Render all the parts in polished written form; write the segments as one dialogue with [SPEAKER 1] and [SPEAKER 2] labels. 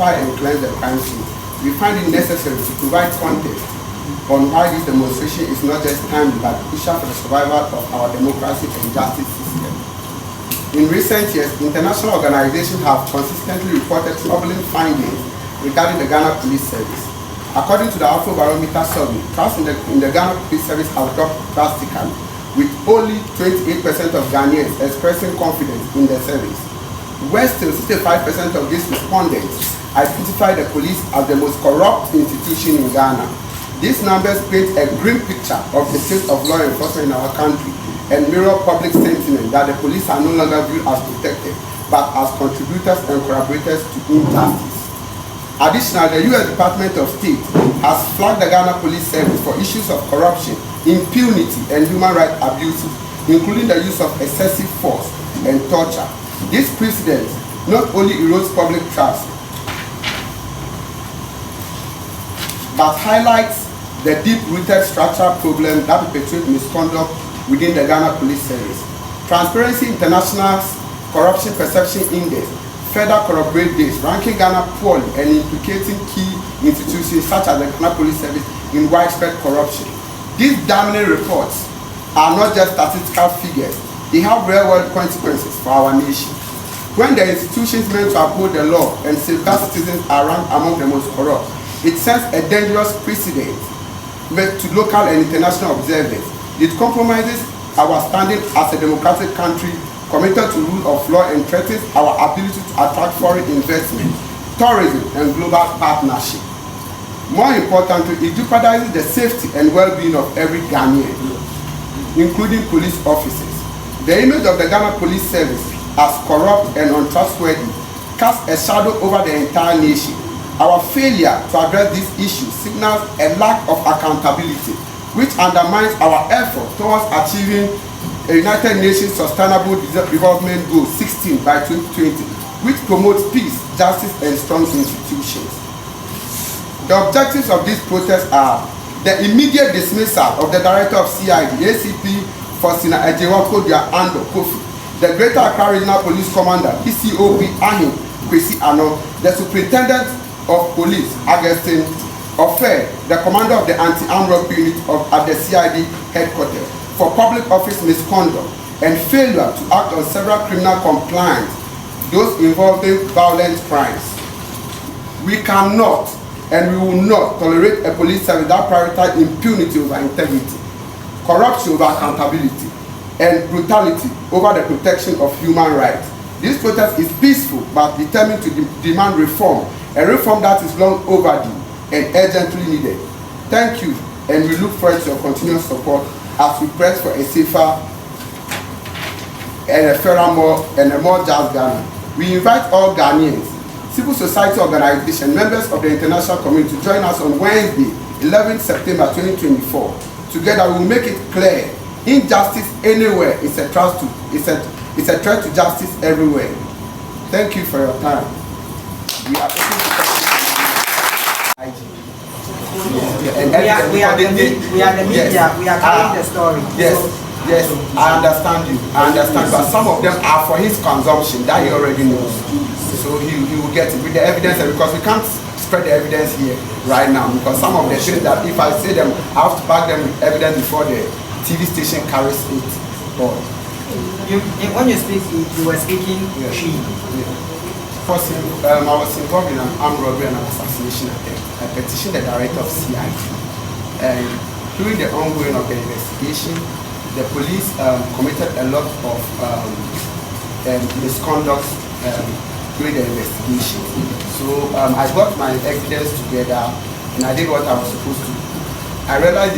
[SPEAKER 1] purify and cleanse the crime scene. We find it necessary to provide context on why this demonstration is not just timely but crucial for the survival of our democracy and justice system. In recent years, international organizations have consistently reported troubling findings regarding the Ghana Police Service. According to the Afrobarometer survey, trust in the Ghana Police Service has dropped drastically, with only 28% of Ghanaians expressing confidence in the service. Where still 65% of these respondents identify the police as the most corrupt institution in Ghana. These numbers paint a grim picture of the state of law enforcement in our country and mirror public sentiment that the police are no longer viewed as protected, but as contributors and collaborators to injustice. Additionally, the U.S. Department of State has flagged the Ghana Police Service for issues of corruption, impunity, and human rights abuses, including the use of excessive force and torture. This precedent not only erodes public trust, but highlights the deep-rooted structural problem that perpetuates misconduct within the Ghana Police Service. Transparency International's Corruption Perception Index further corroborates this, ranking Ghana poorly and implicating key institutions such as the Ghana Police Service in widespread corruption. These damning reports are not just statistical figures, they have real-world consequences for our nation. When the institutions meant to uphold the law and safeguard citizens are ranked among the most corrupt, it sends a dangerous precedent to local and international observers. It compromises our standing as a democratic country committed to rule of law and threatens our ability to attract foreign investment, tourism, and global partnership. More importantly, it jeopardizes the safety and well-being of every Ghanaian, including police officers. The image of the Ghana Police Service as corrupt and untrustworthy casts a shadow over the entire nation. Our failure to address this issue signals a lack of accountability, which undermines our effort towards achieving a United Nations Sustainable Development Goal 16 by 2020, which promotes peace, justice, and strong institutions. The objectives of this protest are the immediate dismissal of the Director of CID, ACP Faustina Ejewakodua Ando Kofi, the Greater Accra Regional Police Commander, PCOP Ahim Kwesi Ano, the Superintendent of Police, Augustine Ofer, the Commander of the Anti-Armed Robbery Unit at the CID headquarters, for public office misconduct and failure to act on several criminal complaints, those involving violent crimes. We cannot and we will not tolerate a police service that prioritizes impunity over integrity, corruption over accountability, and brutality over the protection of human rights. This protest is peaceful but determined to demand reform, a reform that is long overdue and urgently needed. Thank you, and we look forward to your continued support as we press for a safer and a fairer and a more just Ghana. We invite all Ghanaians, civil society organizations, members of the international community to join us on Wednesday, 11 September 2024. Together we will make it clear, injustice anywhere is a threat to justice everywhere. Thank you for your time. We are open to
[SPEAKER 2] we are the media, we are telling the story.
[SPEAKER 1] Yes, yes, I understand you. I understand, but some of them are for his consumption that he already knows. So he will get it with the evidence, because we can't spread the evidence here right now, because some of the things that if I say them, I have to back them with evidence before the TV station carries it. But
[SPEAKER 2] when you speak, you were speaking she.
[SPEAKER 1] First, I was involved in an armed robbery and an assassination attempt. I petitioned the director of CID. And during the ongoing of the investigation, the police committed a lot of misconduct during the investigation. So I got my evidence together and I did what I was supposed to do. I realized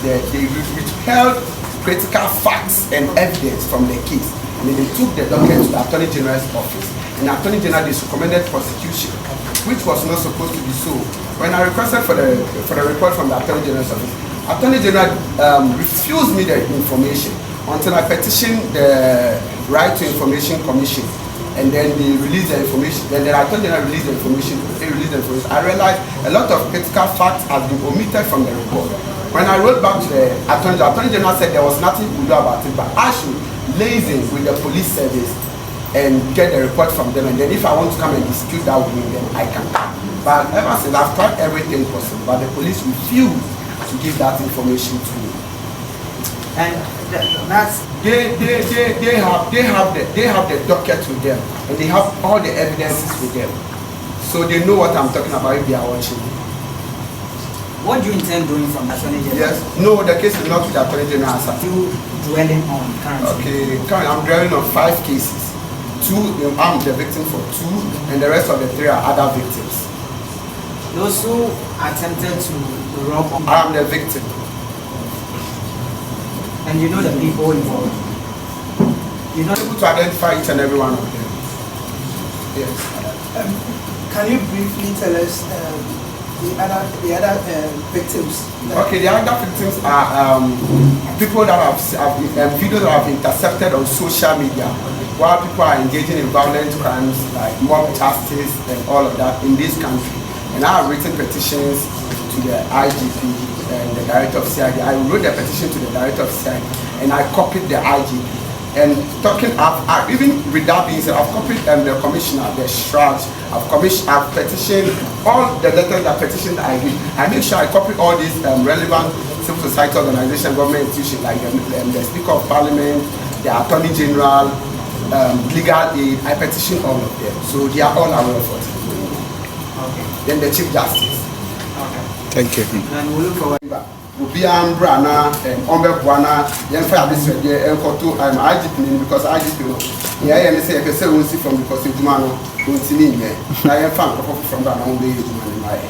[SPEAKER 1] they withheld critical facts and evidence from the case. And then they took the docket to the Attorney General's office. And the Attorney General recommended prosecution, which was not supposed to be so. When I requested for the report from the Attorney General's office, Attorney General refused me the information until I petitioned the Right to Information Commission. And then they released the information. Then the Attorney General released the information. I realized a lot of critical facts have been omitted from the report. When I wrote back to the Attorney General said there was nothing to do about it, but I should liaison with the police service and get the report from them, and then if I want to come and dispute that with me, then I can come. But ever since I've tried everything possible, but the police refuse to give that information to me.
[SPEAKER 2] And that's
[SPEAKER 1] They have the docket with them, and they have all the evidences with them, so they know what I'm talking about if they are watching.
[SPEAKER 2] what do you intend doing from the Attorney General?
[SPEAKER 1] Yes, no, the case is not with the Attorney General.
[SPEAKER 2] You dwelling on currently?
[SPEAKER 1] Okay, currently I'm dwelling on 5 cases. 2, I'm the victim for 2, and the rest of the 3 are other victims.
[SPEAKER 2] Those who attempted to rob,
[SPEAKER 1] I am the victim.
[SPEAKER 2] and you know the people involved. You know
[SPEAKER 1] I'm able to identify each and every one of them. Yes.
[SPEAKER 3] Can you briefly tell us the other victims?
[SPEAKER 1] Okay, the other victims are people that have videos that have intercepted on social media while people are engaging in violent crimes like mob justice and all of that in this country. And I have written petitions to the IGP and the director of CID. I wrote the petition to the director of CID and I copied the IGP. And even with that being said, I've copied the commissioner, the Shraj, I've petitioned all the letters that petitioned I read. I make sure I copy all these relevant civil society organizations, government institutions like the Speaker of Parliament, the Attorney General, legal aid. I petition all of them. So they are all aware of it.
[SPEAKER 2] Okay.
[SPEAKER 1] Then the Chief Justice.
[SPEAKER 2] Okay.
[SPEAKER 4] Thank you.
[SPEAKER 2] And we'll look forward.
[SPEAKER 1] Obi Ambrana and Ombekwana, then for this idea, and for 2 IGP because IGP, yeah, and say, I can say, we'll see from because you man, won't see me, I am found from that one day, you man in my head.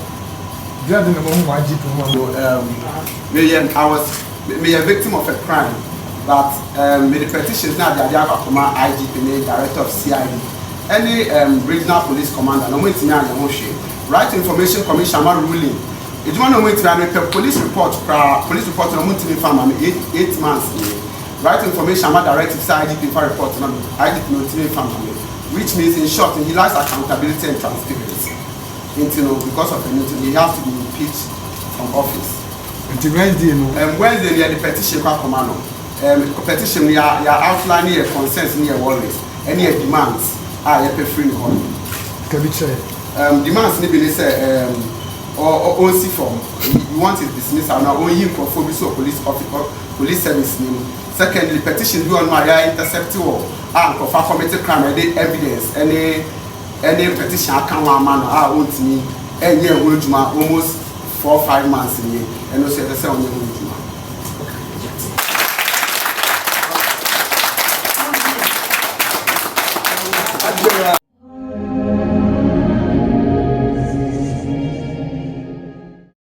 [SPEAKER 4] The other one, IGP.
[SPEAKER 1] So, I was a victim of a crime, but the petitions now that I have a IGP, director of CID, any regional police commander, no way to me, I am right information commission ruling. If you want to wait to police report on Muntini farm 8 months. Right information about directive side IGP report on IGP Muntini farm, which means in short he lacks accountability and transparency. Because of anything, he has to be impeached from office. And Wednesday the petition command. Petition you are outlining your concerns and your worries and your demands are free on. Demands need be say or OC form. You want his dismissal now, only him for police police service name. Secondly, petition do on Maria intercept or for committed crime, any evidence, any petition I can't one man won't me and year almost 4 or 5 months in year and also the same